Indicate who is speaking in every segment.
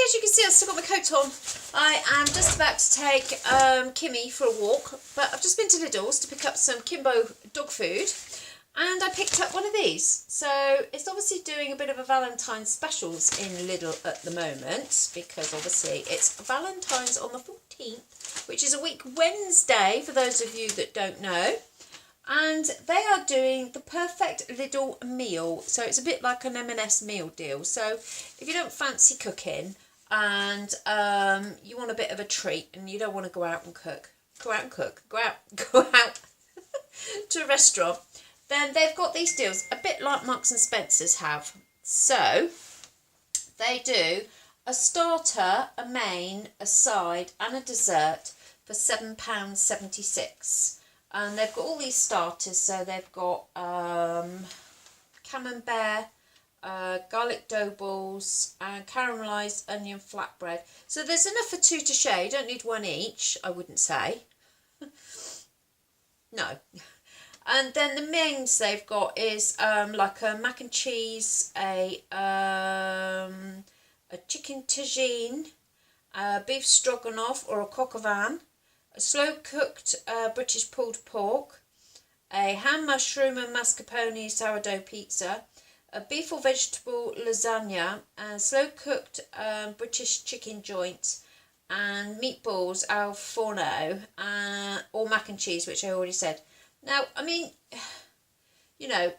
Speaker 1: as you can see, I've still got my coat on. I am just about to take Kimmy for a walk, but I've just been to Lidls to pick up some Kimbo dog food, and I picked up one of these. So it's obviously doing a bit of a Valentine's specials in Lidl at the moment, because obviously it's Valentine's on the 14th, which is a week Wednesday for those of you that don't know. And they are doing the perfect Lidl meal. So it's a bit like an M&S meal deal. So if you don't fancy cooking and you want a bit of a treat and you don't want to go out to a restaurant, then they've got these deals, a bit like Marks and Spencer's have. So they do a starter, a main, a side and a dessert for £7.76. And they've got all these starters, so they've got camembert, garlic dough balls and caramelised onion flatbread. So there's enough for two to share. You don't need one each, I wouldn't say. No. And then the mains they've got is like a mac and cheese, a chicken tagine, beef stroganoff or a coq au vin, a slow-cooked British pulled pork, a ham, mushroom and mascarpone sourdough pizza, a beef or vegetable lasagna, a slow-cooked British chicken joint, and meatballs al forno, or mac and cheese, which I already said. Now, I mean, you know,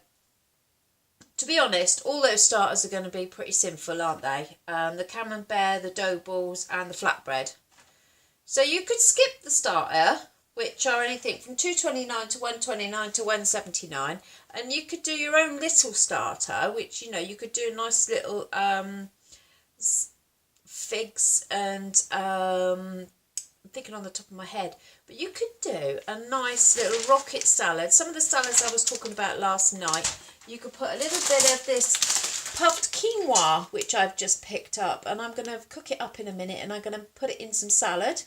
Speaker 1: to be honest, all those starters are going to be pretty simple, aren't they? The camembert, the dough balls and the flatbread. So you could skip the starter, which are anything from $2.29 to $1.29 to $1.79, and you could do your own little starter, which, you know, you could do a nice little figs and I'm thinking on the top of my head, but you could do a nice little rocket salad. Some of the salads I was talking about last night, you could put a little bit of this puffed quinoa, which I've just picked up, and I'm going to cook it up in a minute and I'm going to put it in some salad.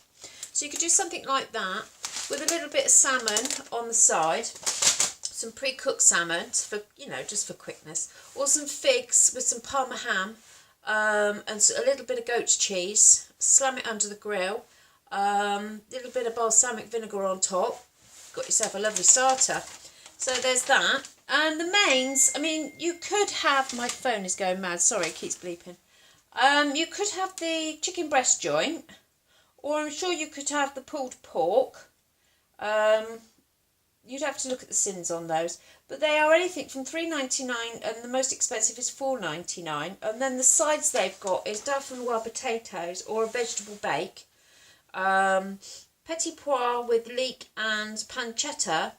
Speaker 1: So you could do something like that with a little bit of salmon on the side, some pre-cooked salmon for, you know, just for quickness, or some figs with some parma ham and a little bit of goat's cheese. Slam it under the grill, little bit of balsamic vinegar on top. Got yourself a lovely starter. So there's that. And the mains, I mean, you could have, my phone is going mad, sorry, it keeps bleeping. You could have the chicken breast joint, or I'm sure you could have the pulled pork. You'd have to look at the sins on those. But they are anything from $3.99 and the most expensive is $4.99. And then the sides they've got is dauphinoise potatoes or a vegetable bake. Petit pois with leek and pancetta,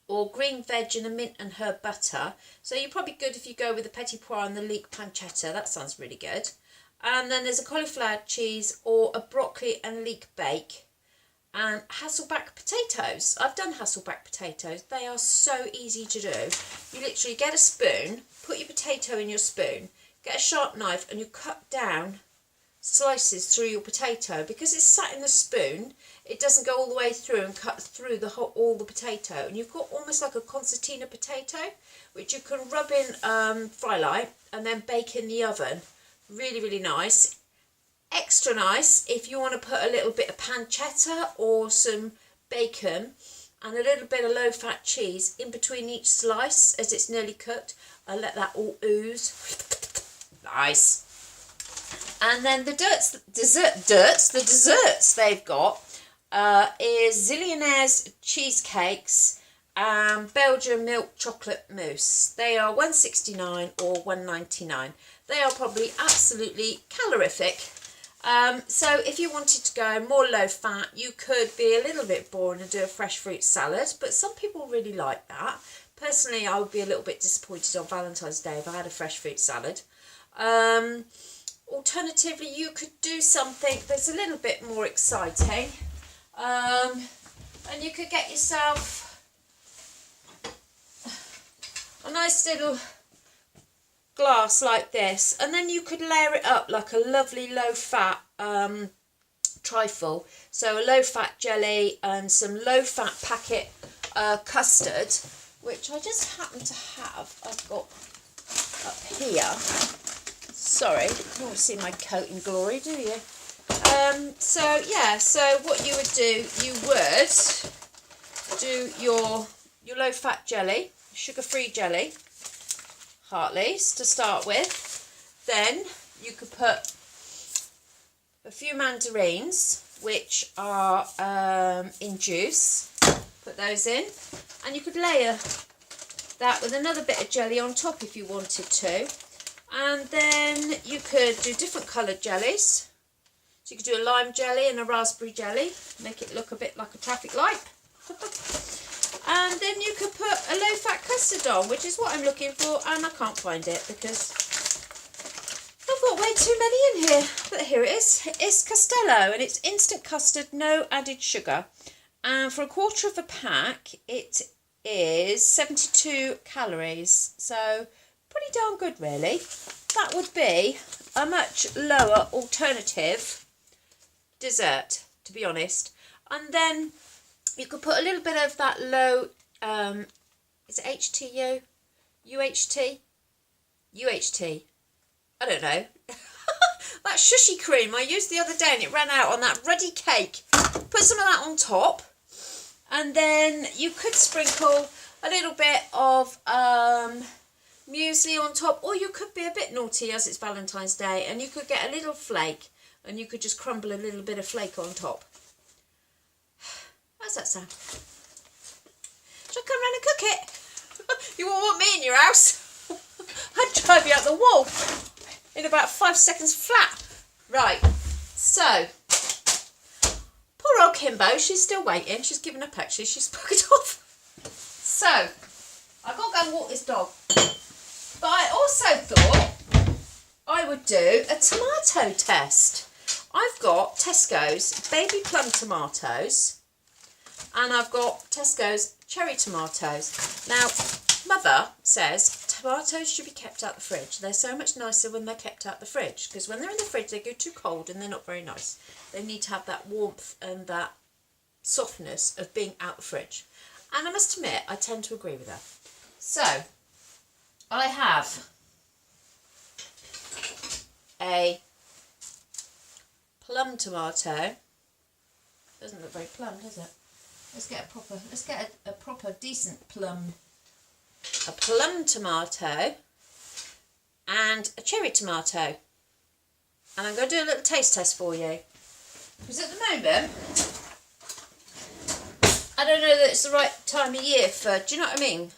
Speaker 1: or green veg and a mint and herb butter. So you're probably good if you go with the petit pois and the leek pancetta. That sounds really good. And then there's a cauliflower cheese or a broccoli and leek bake. And Hasselback potatoes. I've done Hasselback potatoes. They are so easy to do. You literally get a spoon, put your potato in your spoon, get a sharp knife and you cut down slices through your potato. Because it's sat in the spoon, it doesn't go all the way through and cut through all the potato. And you've got almost like a concertina potato, which you can rub in fry light and then bake in the oven. Really, really nice. Extra nice if you want to put a little bit of pancetta or some bacon and a little bit of low-fat cheese in between each slice as it's nearly cooked. I'll let that all ooze. Nice. And then the desserts they've got is Zillionaire's cheesecakes and Belgian milk chocolate mousse. They are $1.69 or $1.99. They are probably absolutely calorific. So if you wanted to go more low fat, you could be a little bit boring and do a fresh fruit salad, but some people really like that. Personally, I would be a little bit disappointed on Valentine's Day if I had a fresh fruit salad. Alternatively, you could do something that's a little bit more exciting. And you could get yourself a nice little glass like this, and then you could layer it up like a lovely low-fat trifle. So a low-fat jelly and some low-fat packet custard, which I just happen to have. I've got up here. Sorry, you don't want to see my coat in glory, do you? So yeah, so what you would do, you would do your low-fat jelly, sugar-free jelly, Hartley's to start with. Then you could put a few mandarins, which are in juice. Put those in, and you could layer that with another bit of jelly on top if you wanted to. And then you could do different coloured jellies. So you could do a lime jelly and a raspberry jelly, make it look a bit like a traffic light. And then you could put a low-fat custard on, which is what I'm looking for, and I can't find it because I've got way too many in here. But here it is. It's Castello, and it's instant custard, no added sugar. And for a quarter of a pack, it is 72 calories. So pretty darn good, really. That would be a much lower alternative dessert, to be honest. And then you could put a little bit of that low, is it HTU? UHT? UHT. I don't know. That shushy cream I used the other day and it ran out on that ruddy cake. Put some of that on top. And then you could sprinkle a little bit of muesli on top, or you could be a bit naughty as it's Valentine's Day and you could get a little flake and you could just crumble a little bit of flake on top. How's that sound? Shall I come round and cook it? You won't want me in your house. I'd drive you out the wall in about 5 seconds flat. Right, so poor old Kimbo, she's still waiting. She's given up actually, she's buggered off. So, I've got to go and walk this dog. But I also thought I would do a tomato test. I've got Tesco's baby plum tomatoes and I've got Tesco's cherry tomatoes. Now, Mother says tomatoes should be kept out the fridge. They're so much nicer when they're kept out the fridge because when they're in the fridge they go too cold and they're not very nice. They need to have that warmth and that softness of being out the fridge. And I must admit, I tend to agree with her. So, I have a plum tomato. Doesn't look very plum, does it? Let's get a proper decent plum. A plum tomato and a cherry tomato. And I'm going to do a little taste test for you. Because at the moment, I don't know that it's the right time of year for, do you know what I mean?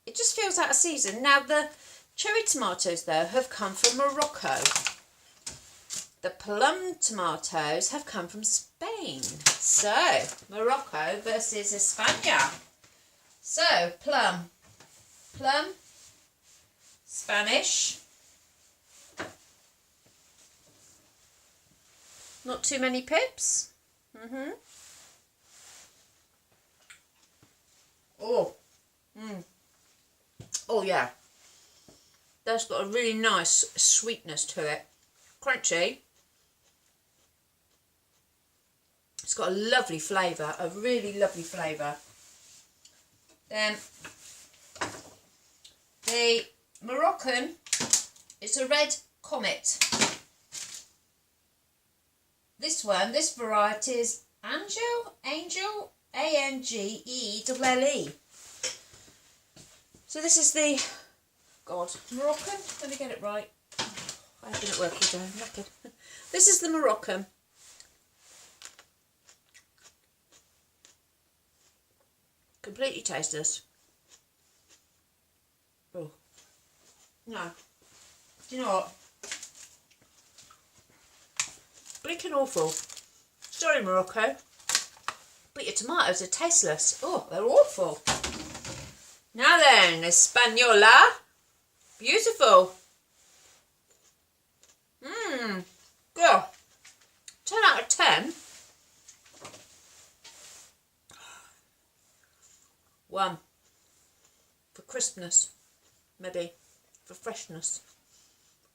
Speaker 1: It just feels out of season. Now the cherry tomatoes though have come from Morocco. The plum tomatoes have come from Spain. So, Morocco versus España. So, plum, Spanish. Not too many pips. Oh, oh yeah. That's got a really nice sweetness to it. Crunchy. It's got a lovely flavour, a really lovely flavour. Then the Moroccan, it's a red comet. This one, this variety is Angel, A-N-G-E-L-L-E. So this is the, God, Moroccan, let me get it right. I've been at work all day, I'm knackered. This is the Moroccan. Completely tasteless. Oh. No. Do you know what? Blinking awful. Sorry, Morocco. But your tomatoes are tasteless. Oh, they're awful. Now then, Española. Beautiful. Good. 10 out of 10. 1 for crispness, maybe for freshness.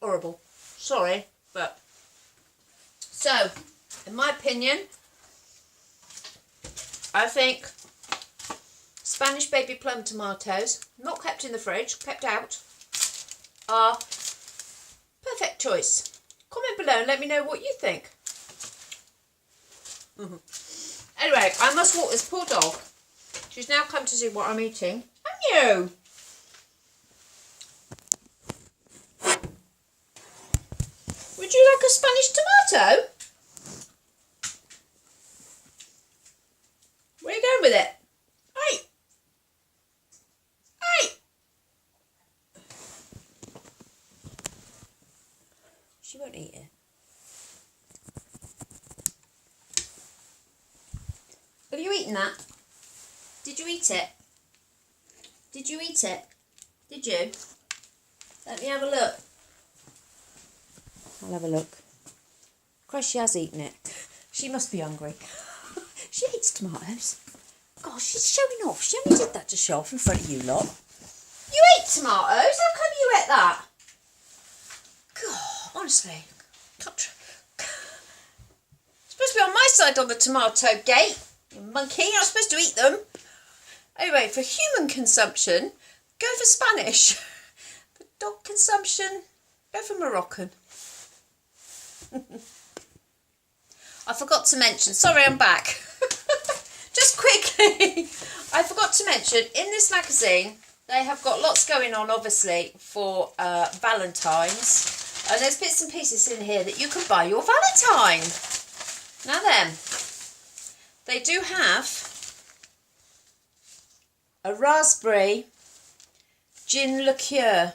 Speaker 1: Horrible. Sorry, but so in my opinion, I think Spanish baby plum tomatoes, not kept in the fridge, kept out, are Perfect choice. Comment below and let me know what you think. Anyway, I must walk this poor dog. She's now come to see what I'm eating. And you? Would you like a Spanish tomato? Where are you going with it? Hey! Hey! She won't eat it. Have you eaten that? Did you eat it? Did you eat it? Did you? Let me have a look. I'll have a look. Christ, she has eaten it. She must be hungry. She eats tomatoes. Gosh, she's showing off. She only did that to show off in front of you lot. You ate tomatoes? How come you ate that? God, honestly. Supposed to be on my side on the tomato gate. You monkey, you're not supposed to eat them. Anyway, for human consumption, go for Spanish. For dog consumption, go for Moroccan. I forgot to mention, sorry I'm back. Just quickly, I forgot to mention, in this magazine, they have got lots going on, obviously, for Valentine's. And there's bits and pieces in here that you can buy your Valentine. Now then, they do have a raspberry gin liqueur,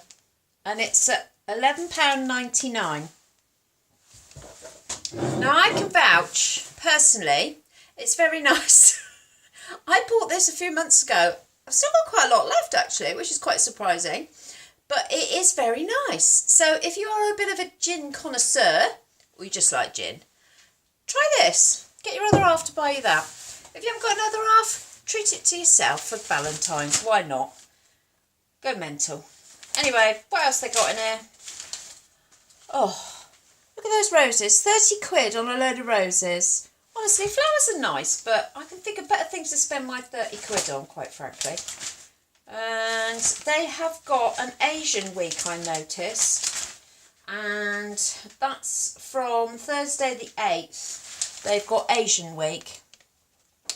Speaker 1: and it's at £11.99. Now I can vouch, personally, it's very nice. I bought this a few months ago. I've still got quite a lot left actually, which is quite surprising. But it is very nice. So if you are a bit of a gin connoisseur, or you just like gin, try this. Get your other half to buy you that. If you haven't got another half, treat it to yourself for Valentine's. Why not? Go mental. Anyway, what else they got in here? Oh, look at those roses. 30 quid on a load of roses. Honestly, flowers are nice, but I can think of better things to spend my 30 quid on, quite frankly. And they have got an Asian week, I noticed. And that's from Thursday the 8th. They've got Asian week.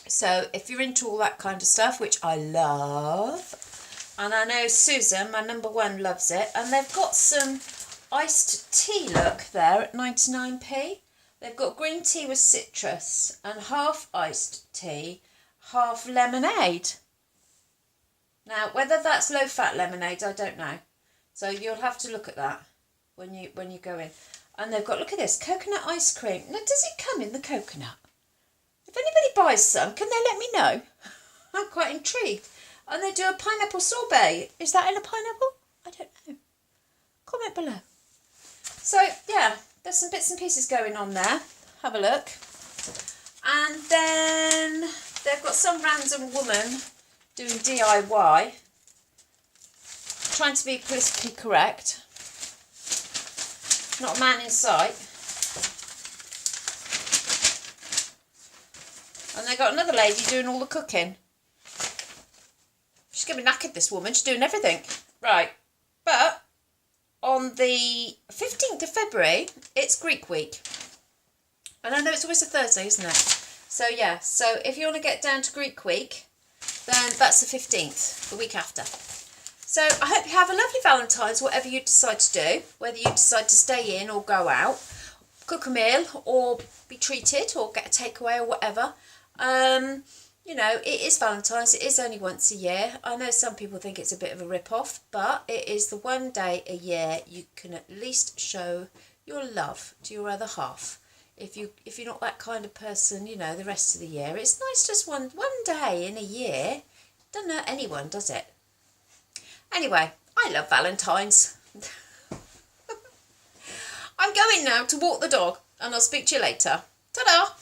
Speaker 1: So if you're into all that kind of stuff, which I love, and I know Susan, my number one, loves it, and they've got some iced tea, look, there at 99p. They've got green tea with citrus and half iced tea, half lemonade. Now, whether that's low-fat lemonade, I don't know. So you'll have to look at that when you go in. And they've got, look at this, coconut ice cream. Now, does it come in the coconut? If anybody buys some, can they let me know? I'm quite intrigued. And they do a pineapple sorbet. Is that in a pineapple? I don't know. Comment below. So, yeah, there's some bits and pieces going on there. Have a look. And then they've got some random woman doing DIY. Trying to be politically correct. Not a man in sight. And they got another lady doing all the cooking. She's going to be knackered, this woman. She's doing everything. Right. But on the 15th of February, it's Greek week. And I know it's always a Thursday, isn't it? So, yeah. So, if you want to get down to Greek week, then that's the 15th, the week after. So, I hope you have a lovely Valentine's, whatever you decide to do. Whether you decide to stay in or go out, cook a meal or be treated or get a takeaway or whatever. You know, it is Valentine's. It is only once a year. I know some people think it's a bit of a rip-off, but it is the one day a year you can at least show your love to your other half. If you're not that kind of person, you know, the rest of the year, it's nice just one day in a year. Doesn't hurt anyone, does it? Anyway, I love Valentine's. I'm going now to walk the dog, and I'll speak to you later. Ta-da!